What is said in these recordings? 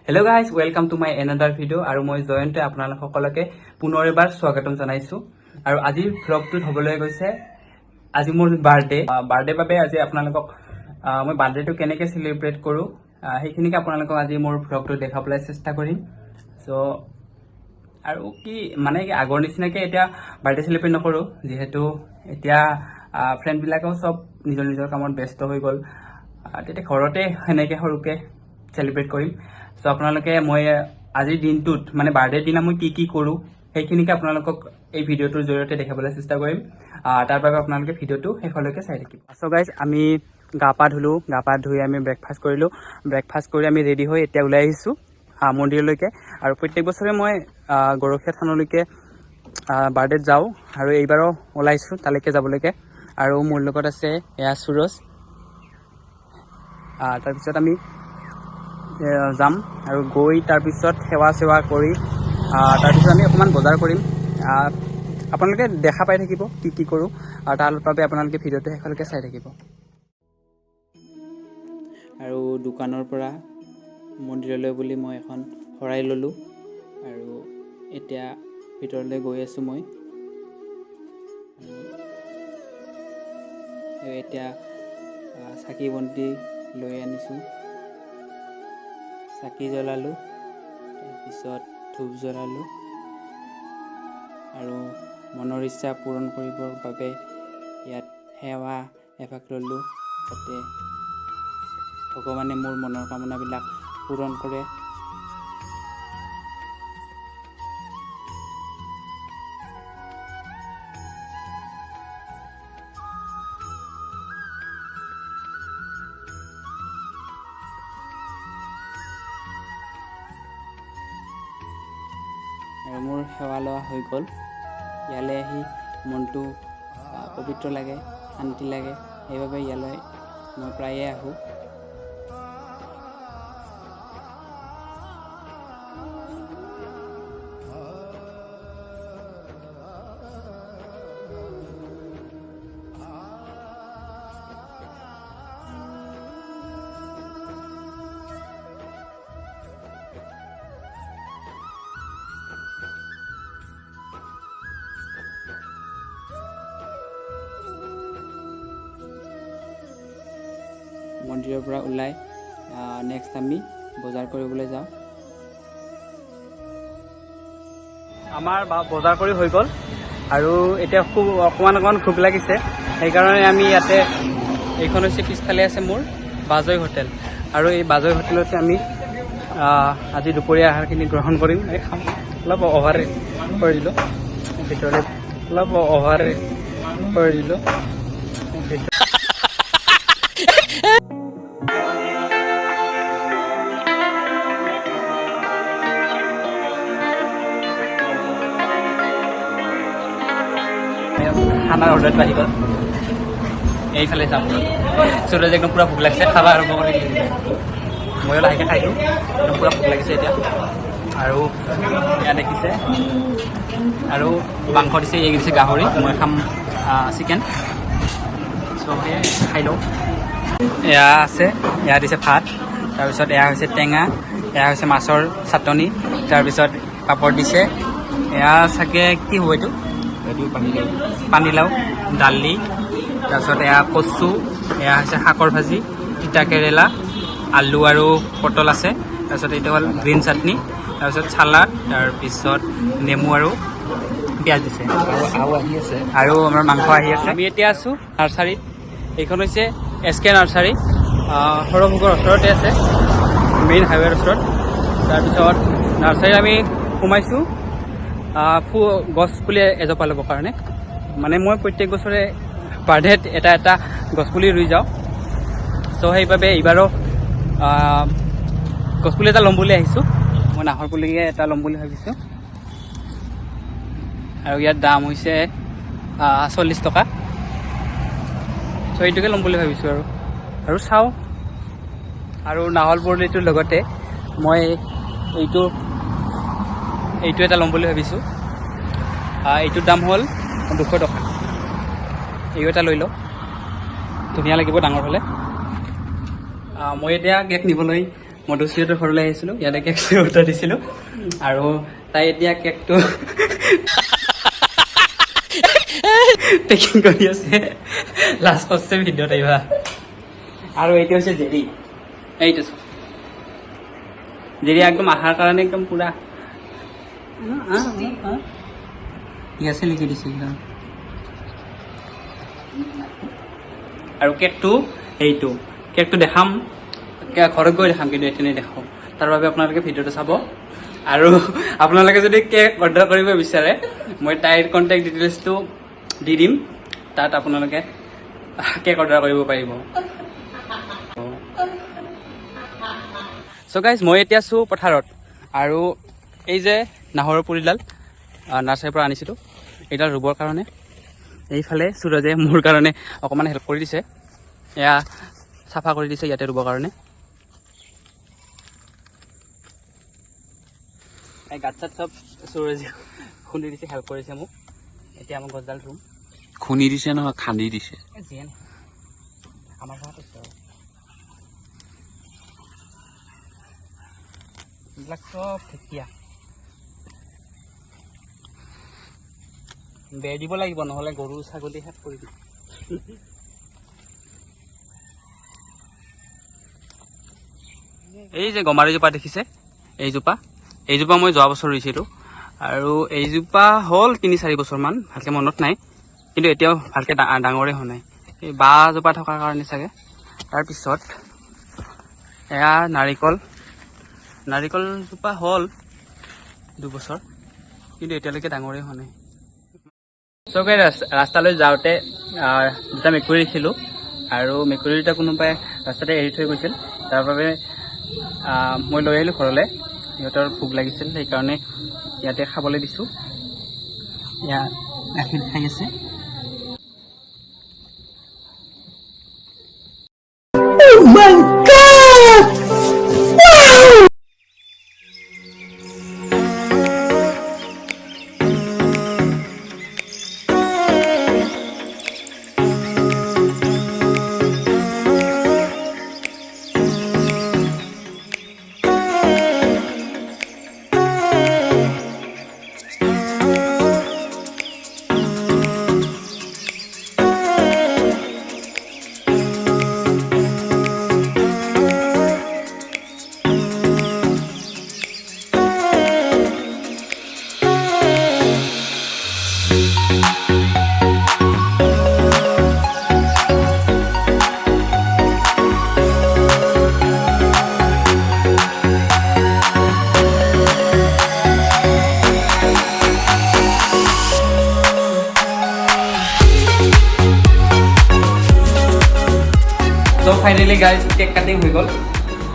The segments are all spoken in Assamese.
Hello guys, welcome to my another video আৰু মই জয়ন্তে আপোনালোক সকলকে পুনৰ এবাৰ স্বাগতম জনাইছো আৰু আজি ভ্লগটো হ'বলৈ গৈছে আজি মোৰ বাৰ্থডে বাবে আজি আপোনালোকক মই বাৰ্থডেটো কেনেকৈ সেলিব্ৰেট কৰো সেইখিনিকে আপোনালোকক আজি মোৰ ভ্লগটো দেখাবলৈ চেষ্টা কৰিম সো আৰু কি মানে কি আগৰ নিচিনাকৈ এতিয়া বাৰ্থডে সেলিব্ৰেট নকৰো যেহেতু এতিয়া ফ্ৰেণ্ড বিলাকেও সব নিজৰ নিজৰ কামত ব্যস্ত হৈ গল তেতিয়া ঘৰতে হেনেকে সৰুকে সেলিব্ৰেট কৰিম সো আপোনালোকে মই আজি দিনটোত মানে বাৰ্থডে দিনা মই কি কৰো সেইখিনিকে আপোনালোকক এই ভিডিওটোৰ জৰিয়তে দেখাবলৈ চেষ্টা কৰিম তাৰ বাবে আপোনালোকে ভিডিওটো শেষলৈকে চাই থাকিব সো গাইজ আমি গা পা ধুই আমি ব্ৰেকফাষ্ট কৰিলো ব্ৰেকফাষ্ট কৰি আমি ৰেডি হৈ এতিয়া ওলাই আহিছো মন্দিৰলৈকে আৰু প্ৰত্যেক বছৰে মই গৰখীয়া থানলৈকে বাৰ্থডেত যাওঁ আৰু এইবাৰো ওলাইছো তালৈকে যাবলৈকে আৰু মোৰ লগত আছে এয়া সুৰজ তাৰ পিছত আমি যাম আৰু গৈ তাৰ পিছত সেৱা কৰি তাৰ পিছত আমি অকমান বজাৰ কৰিম আপোনালোকে দেখা পাই থাকিব কি কৰো আৰু তাৰ বাবে আপোনালোকে ভিডিওটো শেষলৈকে চাই থাকিব আৰু দোকানৰ পৰা মন্দিৰলৈ বুলি মই এখন শৰাই ললো আৰু এতিয়া ভিতৰলৈ গৈ আছো মই এতিয়া চাকি বন্তি লৈ আনিছো চাকি জ্বলালো তাৰপিছত ধূপ জ্বলালো আৰু মনৰ ইচ্ছা পূৰণ কৰিবৰ বাবে ইয়াত সেৱা এভাগ ললো যাতে ভগৱানে মোৰ মনৰ কামনাবিলাক পূৰণ কৰে আৰু মোৰ সেৱা লোৱা হৈ গ'ল ইয়ালৈ আহি মনটো পবিত্ৰ লাগে শান্তি লাগে সেইবাবে ইয়ালৈ মই প্ৰায়ে আহোঁ মন্দিৰৰ পৰা ওলাই নেক্সট আমি বজাৰ কৰিবলৈ যাওঁ আমাৰ বজাৰ কৰি হৈ গ'ল আৰু এতিয়া অকমান ভোক লাগিছে সেইকাৰণে আমি ইয়াতে এইখন হৈছে পিছফালে আছে মোৰ বাজৈ হোটেল আৰু এই বাজৈ হোটেলতে আমি আজি দুপৰীয়া আহাৰখিনি গ্ৰহণ কৰিম খাম অলপ অভাৰ কৰি দিলোঁ ভিতৰলৈ অলপ অভাৰ কৰি দিলোঁ খানাৰ অৰ্ডাৰটো আহি গ'ল এইফালে যাম সুৰজ একদম পুৰা ভোক লাগিছে খাব আৰম্ভ কৰি ময়ো লাহেকৈ খাই দিওঁ একদম পুৰা ভোক লাগিছে এতিয়া আৰু এয়া দেখিছে আৰু মাংস দিছে এই দিছে গাহৰি মই খাম চিকেন চ' সেয়াই খাই লওঁ এয়া আছে এয়া দিছে ভাত তাৰপিছত এয়া হৈছে টেঙা এয়া হৈছে মাছৰ চাটনি তাৰপিছত পাপৰ দিছে এয়া চাগে কি হ'ব এইটো পানীলাও দালি তাৰপিছত এয়া কচু এয়া হৈছে শাকৰ ভাজি তিতা কেৰেলা আলু আৰু পটল আছে তাৰপিছত এইটো হ'ল গ্ৰীণ চাটনি তাৰপিছত চালাড তাৰপিছত নেমু আৰু পিঁয়াজ দিছে আৰু আমাৰ মাংস আহি আছে আমি এতিয়া আছোঁ নাৰ্চাৰীত এইখন হৈছে SK নাৰ্চাৰী সৰভোগৰ ওচৰতে আছে মেইন হাইৱেৰ ওচৰত তাৰপিছত নাৰ্চাৰীত আমি সোমাইছোঁ গছ পুলি এজোপা ল'বৰ কাৰণে মানে মই প্ৰত্যেক বছৰে বাৰ্থডেত এটা গছপুলি ৰুই যাওঁ চ' সেইবাবে এইবাৰো গছপুলি এটা ল'ম বুলি আহিছোঁ মই নাহৰ পুলিকে এটা ল'ম বুলি ভাবিছোঁ আৰু ইয়াৰ দাম হৈছে 40 টকা চ' এইটোকে ল'ম বুলি ভাবিছোঁ আৰু চাওঁ আৰু নাহৰ পুলিটোৰ লগতে মই এইটো এটা ল'ম বুলি ভাবিছোঁ এইটোৰ দাম হ'ল 200 টকা এই এটা লৈ লওঁ ধুনীয়া লাগিব ডাঙৰ হ'লে মই এতিয়া কেক নিবলৈ মধুশ্ৰীহঁতৰ ঘৰলৈ আহিছিলোঁ, ইয়াতে কেক অৰ্ডাৰ দিছিলোঁ আৰু তাই এতিয়া কেকটো পেকিং কৰি আছে। লাষ্ট ফাৰ্ষ্ট ভিডিঅ'ত আহিবা। আৰু এইটো হৈছে জেৰি, এইটো জেৰি একদম আহাৰ কাৰণে একদম পুৰা ইয়াছে লিখি দিছে একদম। আৰু কেকটো এইটো কেকটো দেখাম, ঘৰত গৈ দেখাম, কিন্তু এতিয়া নেদেখাওঁ। তাৰ বাবে আপোনালোকে ভিডিঅ'টো চাব। আৰু আপোনালোকে যদি কেক অৰ্ডাৰ কৰিব বিচাৰে মই তাইৰ কণ্টেক্ট ডিটেইলছটো দি দিম, তাত আপোনালোকে কেক অৰ্ডাৰ কৰিব পাৰিব। চ' গাইজ মই এতিয়া আছোঁ পথাৰত, আৰু এই যে নাহৰৰ পুলিডাল নাৰ্চাৰীৰ পৰা আনিছিলোঁ, এইডাল ৰুবৰ কাৰণে এইফালে সুৰজে মোৰ কাৰণে অকণমান হেল্প কৰি দিছে, এয়া চাফা কৰি দিছে ইয়াতে ৰুবৰ কাৰণে। এই গাঁত চাত চব সুৰজে খুন্দি দিছে, হেল্প কৰিছে মোক। এতিয়া আমাৰ গছডাল ৰুম। খুন্দি দিছে নহয়, খান্দি দিছে। যিয়ে নহয় আমাৰ ঘৰত আছে এইবিলাক চব ঢেকীয়া। বেৰ দিব লাগিব, নহ'লে গৰু ছাগলী শেষ কৰি দিব। এই যে গমাৰিজোপা দেখিছে, এইজোপা মই যোৱা বছৰ ৰুইছিলোঁ, আৰু এইজোপা হ'ল 3-4 বছৰমান, ভালকৈ মনত নাই, কিন্তু এতিয়াও ভালকৈ ডাঙৰেই হোৱা নাই। এই বাঁহজোপা থকাৰ কাৰণে চাগে। তাৰপিছত এয়া নাৰিকলজোপা হ'ল 2 বছৰ, কিন্তু এতিয়ালৈকে ডাঙৰেই হোৱা নাই। চৌকাই ৰাস্তালৈ যাওঁতে দুটা মেকুৰী দেখিলোঁ, আৰু মেকুৰী দুটা কোনোবাই ৰাস্তাতে এৰি থৈ গৈছিল, তাৰ বাবে মই লৈ আহিলোঁ ঘৰলৈ। সিহঁতৰ ভোক লাগিছিল, সেইকাৰণে ইয়াতে খাবলৈ দিছোঁ। ইয়াত গাখীৰ খাই আছে। So finally guys, cake cutting হৈ গ'ল।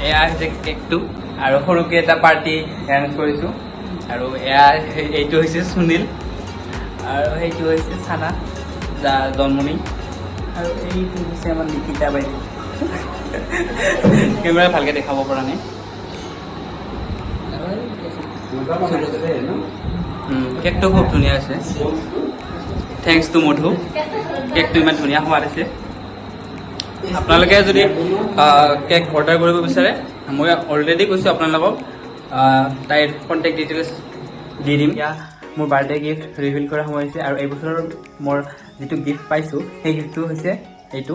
এয়া হৈছে কেকটো, আৰু সৰুকৈ এটা পাৰ্টি এৰেঞ্জ কৰিছোঁ। আৰু এয়া এইটো হৈছে সুনীল, আৰু সেইটো হৈছে চানা জন্মনি, আৰু এইটো হৈছে আমাৰ নিকিতা বাইদেউ। কেমেৰা ভালকৈ দেখাব পৰা নাই। কেকটো খুব ধুনীয়া আছে, থেংকছ টু মধু। কেকটো ইমান ধুনীয়া সোৱাদ আছে। আপোনালোকে যদি কেক অৰ্ডাৰ কৰিব বিচাৰে মই অলৰেডি কৈছোঁ আপোনালোকক, তাইৰ কণ্টেক্ট ডিটেইলছ দি দিম। এতিয়া মোৰ বাৰ্থডে গিফ্ট ৰিভিল কৰা সময় হৈছে, আৰু এই বছৰৰ মোৰ যিটো গিফ্ট পাইছোঁ সেই গিফ্টটো হৈছে এইটো।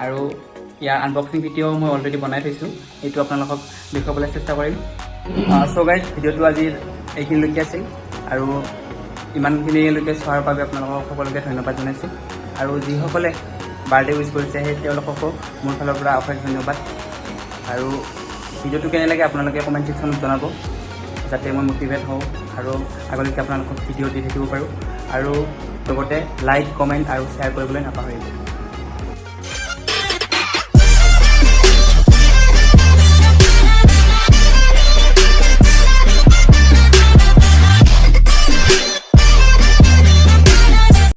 আৰু ইয়াৰ আনবক্সিং ভিডিঅ' মই অলৰেডি বনাই থৈছোঁ, এইটো আপোনালোকক দেখুৱাবলৈ চেষ্টা কৰিম। চ' গাইজ ভিডিঅ'টো আজি এইখিনিলৈকে আছিল, আৰু ইমানখিনিলৈকে চোৱাৰ বাবে আপোনালোকক সকলোকে ধন্যবাদ জনাইছোঁ। আৰু যিসকলে বাৰ্থডে উইচ কৰিছে সেই তেওঁলোককো মোৰ ফালৰ পৰা অশেষ ধন্যবাদ। আৰু ভিডিঅ'টো কেনে লাগে আপোনালোকে কমেণ্ট ছেকশ্যনত জনাব, যাতে মই মটিভেট হওঁ আৰু আগলৈকে আপোনালোকক ভিডিঅ' দি থাকিব পাৰোঁ। আৰু লগতে লাইক, কমেণ্ট আৰু শ্বেয়াৰ কৰিবলৈ নাপাহৰিব।